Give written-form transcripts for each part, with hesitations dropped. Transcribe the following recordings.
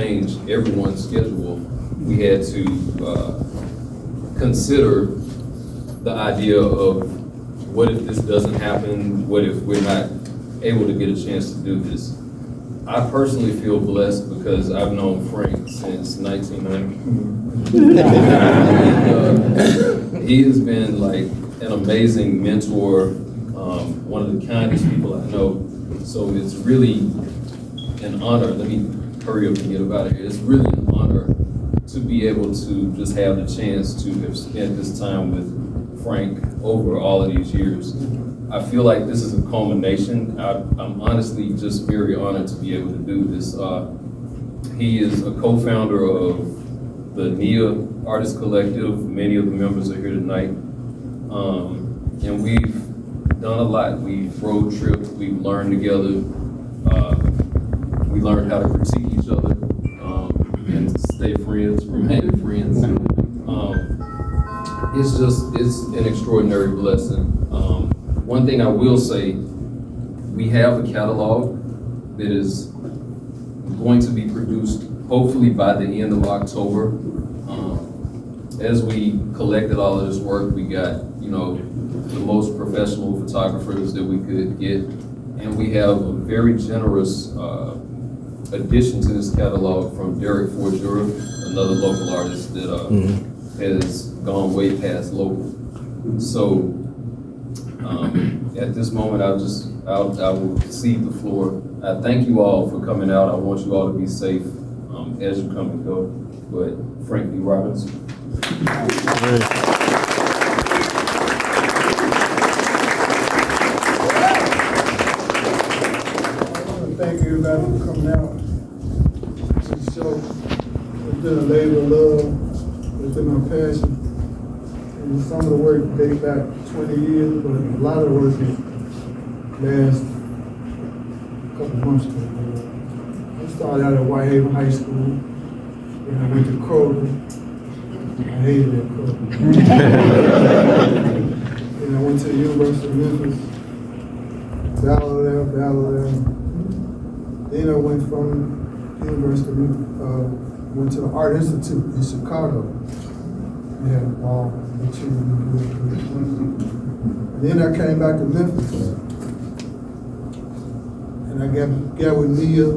change everyone's schedule, we had to consider the idea of what if this doesn't happen? What if we're not able to get a chance to do this? I personally feel blessed because I've known Frank since 1990. He has been like an amazing mentor, one of the kindest people I know. So it's really an honor. Let me hurry up and get up out of here. It's really an honor to be able to just have the chance to have spent this time with Frank over all of these years. I feel like this is a culmination. I'm honestly just very honored to be able to do this. He is a co-founder of the NIA Artist Collective. Many of the members are here tonight. And we've done a lot. We've road tripped, we've learned together. We learned how to critique each other and stay friends, remain friends. It's an extraordinary blessing. One thing I will say, we have a catalog that is going to be produced hopefully by the end of October. As we collected all of this work, we got, the most professional photographers that we could get. And we have a very generous addition to this catalog from Derek Forgera, another local artist that has gone way past local. So at this moment, I will cede the floor. I thank you all for coming out. I want you all to be safe as you come and go. But Frank D. Robbins. Thank everybody for coming out to the show. It's been a labor of love. It's been my passion. And some of the work dates back 20 years, but a lot of the work is last a couple months ago. I started out at Whitehaven High School, and I went to Kroger. I hated that Kroger. And I went to the University of Memphis, battled there. Then I went from University, went to the Art Institute in Chicago. We had all the children. And then I came back to Memphis. And I got with Nia.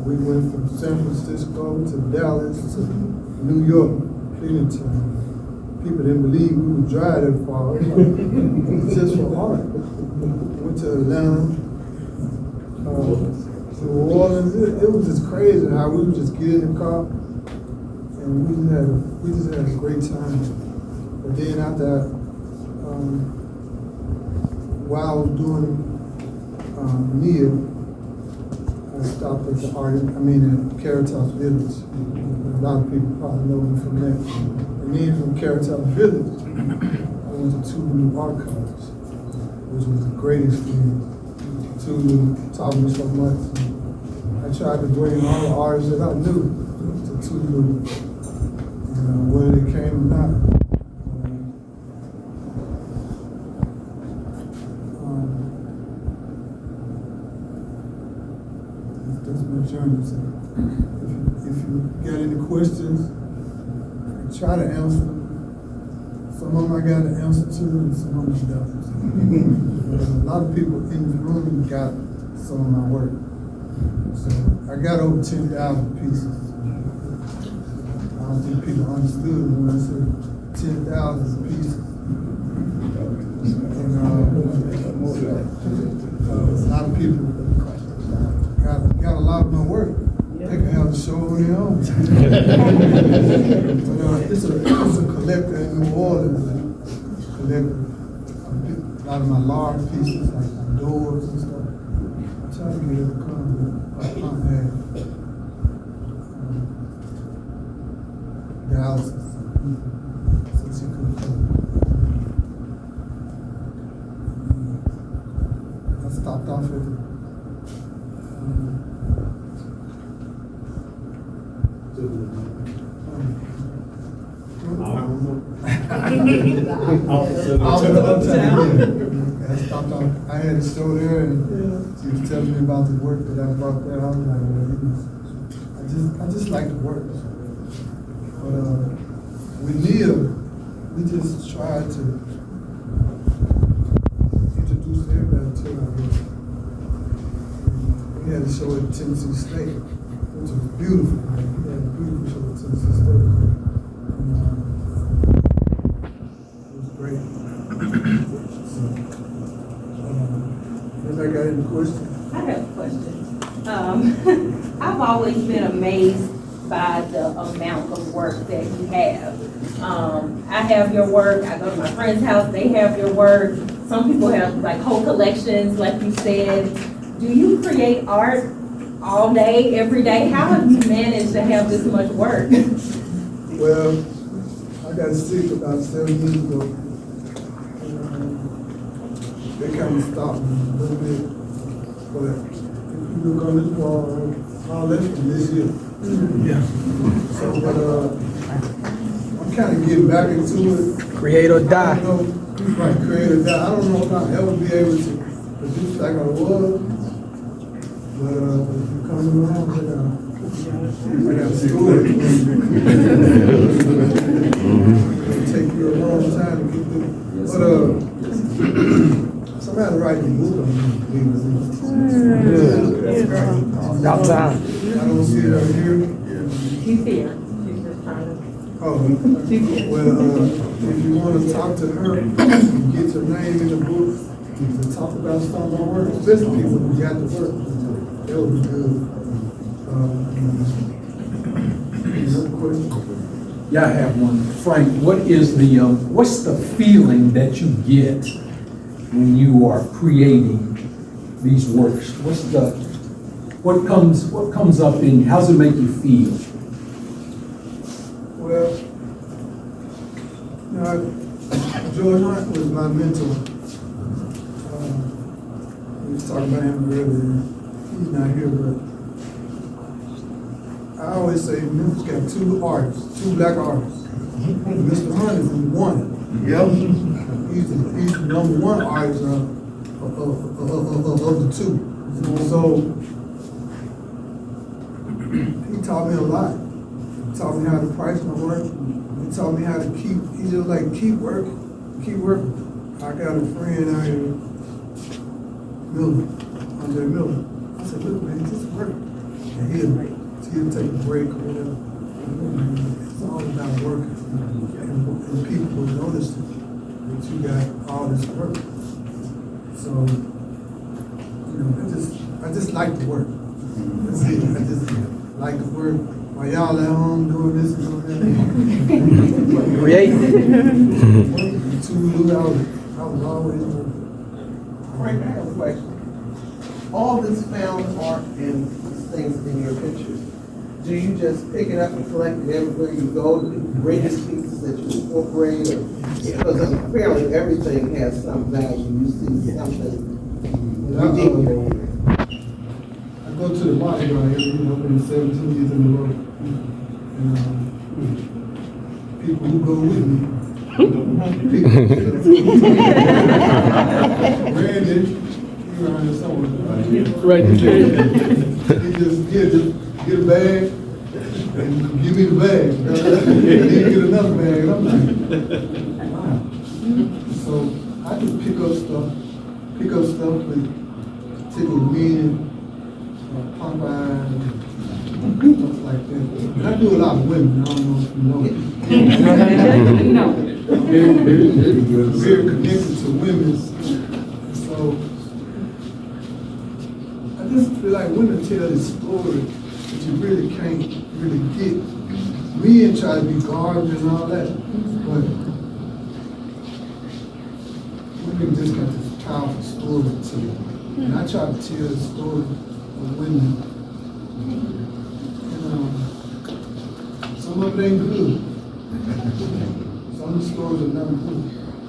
We went from San Francisco to Dallas to New York, Cleveland. People didn't believe we would drive that far. Just for art. Went to Atlanta. New Orleans, it was just crazy how we would just get in the car and we just had a great time. But then after that, while I was doing NIA, I stopped at the at Caritas Village. A lot of people probably know me from that. And then from Caritas Village, I went to Two New Art College, which was a great experience. Tulu taught me so much. I tried to bring all the artists that I knew to Tulu, whether they came or not. That's my journey. So if you got any questions, I try to answer them. Some of them I got an answer to, and some of them I don't. A lot of people in the room got some of my work. So I got over 10,000 pieces. I don't think people understood when I said 10,000 pieces. And a lot of people got a lot of my work. They can have a show on their own. But it's a collector in New Orleans. Collector. A lot of my large pieces, like doors and stuff. I try to get it to come with a pump head. Dallas. So she could come. I stopped off at the I had a show there, and she was telling me about the work that I brought there. I was like, I I just like the work. But with Neil, we just tried to introduce everybody to our work. We had a show at Tennessee State, which was beautiful. We had a beautiful show at Tennessee State. And, it was great. So, anybody got any questions? I have a question. I've always been amazed by the amount of work that you have. I have your work, I go to my friend's house, they have your work. Some people have like whole collections, like you said. Do you create art all day, every day? How have you managed to have this much work? Well, I got sick about 7 years ago. They kind of stopped me a little bit. But if you look on this wall, all that's from this year. Yeah. So, but I'm kind of getting back into it. Create or die. I don't know, right, create or die. I don't know if I'll ever be able to produce like I was. But if you come around, I got to school it. It'll take you a long time to get through. But somebody writing a book on me. About time. I don't see it out here. She's here. She's just trying to. Oh, well, if you want to talk to her, get your name in the book to talk about some of my work, especially people who got the work. That would be good. Another question? Yeah, I have one. Frank, what's the feeling that you get when you are creating these works? What comes up in you? How does it make you feel? Well, George Hunt was my mentor. We was talking about him earlier. He's not here, but I always say Memphis got two black artists. Mr. Hunt is one. Yep. He's the number one artist of the two. So he taught me a lot. He taught me how to price my work. He taught me how to keep working. I got a friend out here, Andre Miller. I said, look, man, just work. And he'll take a break or whatever. It's all about working. And people will notice that you got all this work. So, I just like the work. That's it. I just like the work. While y'all at home doing this and doing that. Create. I was always working. Frank, I have a question. All this found art and these things in your pictures, do you just pick it up and collect it everywhere you go? The greatest pieces that you incorporate? Because apparently everything has some value. You see something ridiculous. I go to the market right here, been 17 years in a row. And people who go with me, Randy, he's around here somewhere. Right. He just get a bag and give me the bag. And then get another bag. And I'm like, wow. So I just pick up stuff with particular meaning, Popeye, stuff like that. And I do a lot of women. I don't know if you know it. No. Very connected to women. So I just feel like women tell this story that you really can't really get. Men try to be guarded and all that, but women just got this powerful story to tell. And I try to tell the story of women. And some of it ain't good. Some of the stories are not good.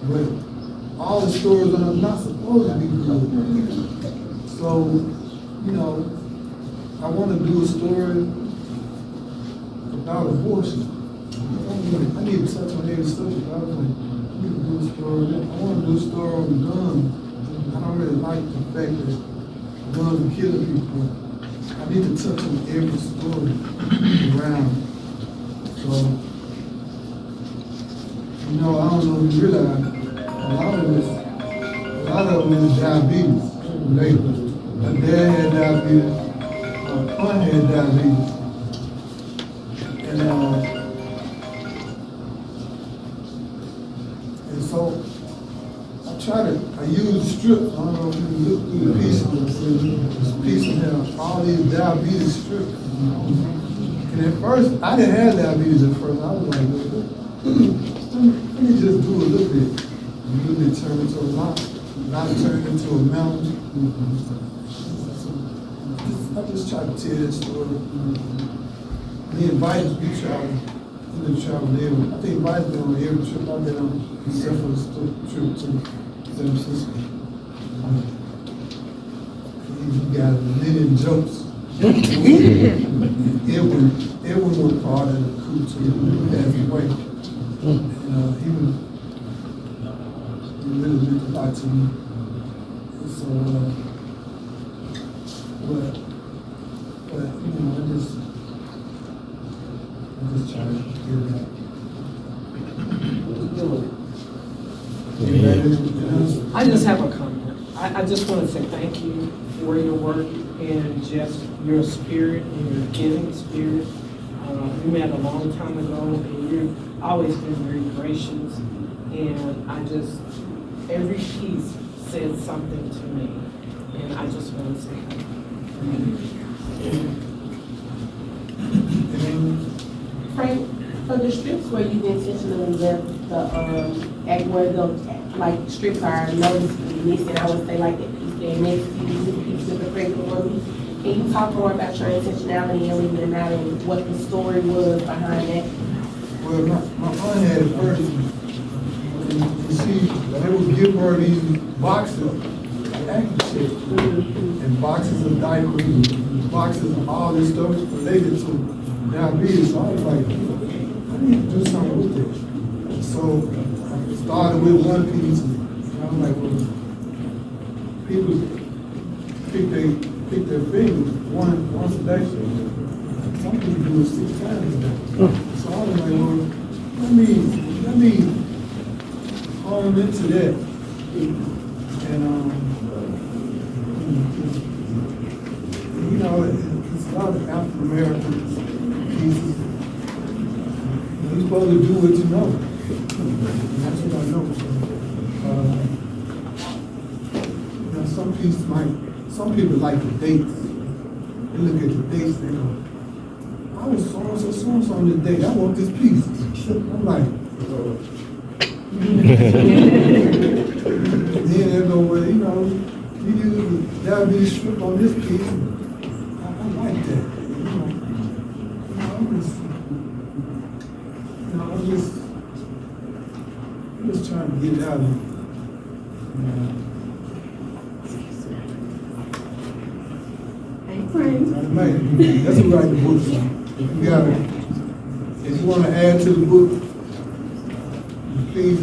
But all the stories are not supposed to be good. So, I want to do a story about abortion. I need to touch on every subject. I was like, I need to do a story on that. I want to do a story on guns. I don't really like the fact that guns are killing people. I I need to touch on every story around. So, you know, I don't know if you realize, a lot of them is diabetes related. My dad had diabetes, my aunt had diabetes. And so I use strips. I don't know if you can look through the pieces. This piece of here, all these diabetes strips. And at first, I didn't have diabetes at first. I was like, let me just do a little bit. A little bit turned into a lot turned into a mountain. I just try to tell that story. Me and Vice, we travel there. I think Vice been on every trip I've been on, except for the trip to San Francisco. He got a million jokes. Edwin was part of the crew too. He passed away. And he really meant a lot to me. And so, but you know, I just try to get it out. I just have a comment. I just want to say thank you for your work and just your spirit and your giving spirit. We met a long time ago, and you've always been very gracious. And every piece said something to me, and I just want to say thank you. Frank, for the strips where you intentionally left the, where the, like, strips are noticeably missing, I would say like that piece there next to you, this piece with the pregnant woman. Can you talk more about your intentionality and leaving them out and what the story was behind that? Well, my aunt had it first. And you see, they would give her these boxes of handkerchiefs and boxes of diapers, boxes of all this stuff related to diabetes. So I was like, I need to do something with this. So I started with one piece, and I was like, well, people pick their fingers once a day. Some people do it 6 times a day. So I was like, well, let me hone into that. And you know, it's a lot of African American pieces. You're supposed to do what you know. And that's what I know. You know, some people like the dates. They look at the dates, they go, I was so-and-so on this date, I want this piece. I'm like, then they go, well, you know, you use the diabetes strip on this piece. I like that. I'm just trying to get it out of here. That's who write the book. If you want to add to the book, please